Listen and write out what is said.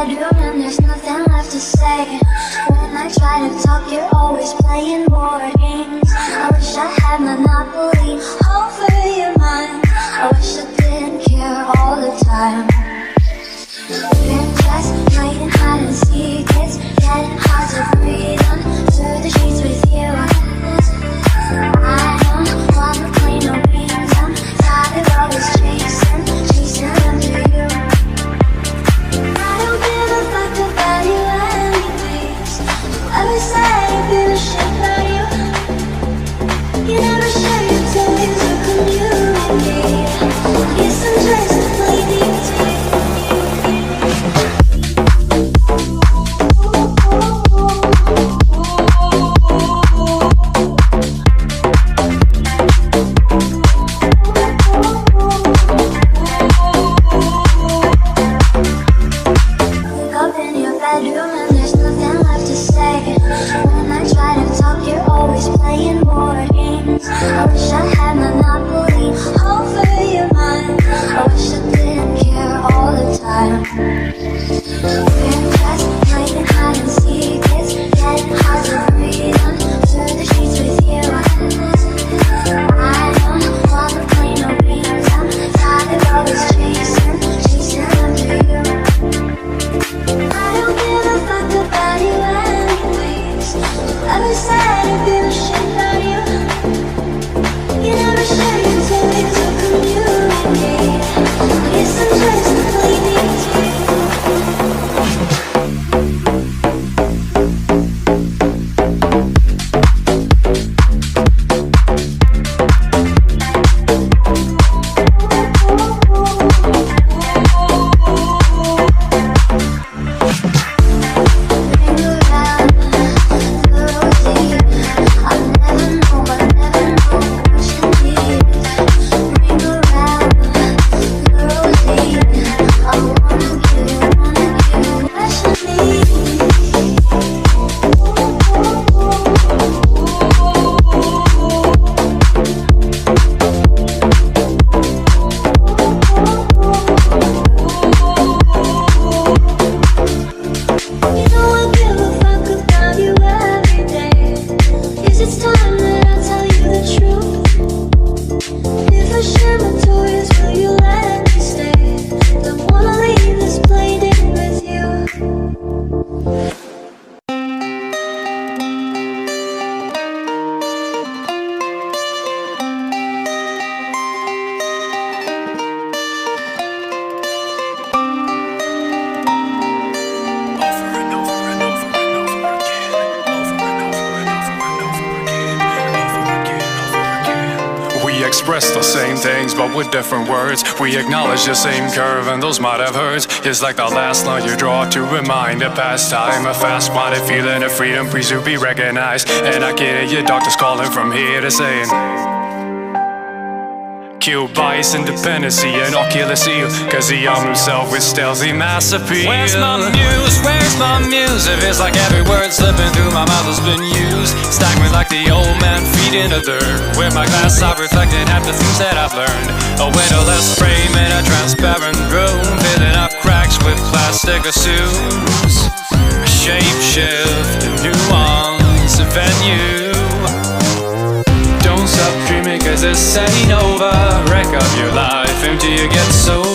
bedroom and there's nothing left to say. When I try to talk, you're always playing board games. I wish I had monopoly over your mind. I wish I didn't care all the time. We're just playing hide and seek. It's getting hard to breathe under the sheets with you. I don't wanna play no games. I'm tired of always chasing after you. I don't give a fuck about you anyways. Whoever said I feel a shit about you, you never share your toys or communicate. Yes, I'm just a play DT. I wish I had monopoly over your mind. I wish I didn't care all the time. We're just playing hide and seek. It's getting hard to breathe under the sheets with you. I don't wanna play no games. I'm tired of always chasing after you. I don't give a fuck about you anyways. Whoever said I feel shit about you, you never share your toys or communicate. Yes, I'm just a play DT. Express the same things but with different words. We acknowledge the same curve and those might have hurts. It's like the last line you draw to remind a past time. A fast-minded feeling of freedom, please to be recognized. And I can hear your doctors calling from here to saying kill bias, independency, and Oculus Eel, cause he armed himself with stealthy mass appeal. Where's my muse? Where's my muse? It feels like every word slipping through my mouth has been used. Stagnant like the old man feet in the dirt. With my glass I've reflected half the things that I've learned. A windowless frame in a transparent room, filling up cracks with plastic assumes a shape shift, a nuance, a venue. Don't stop dreaming cause this ain't over. Wreck up your life until you get sober.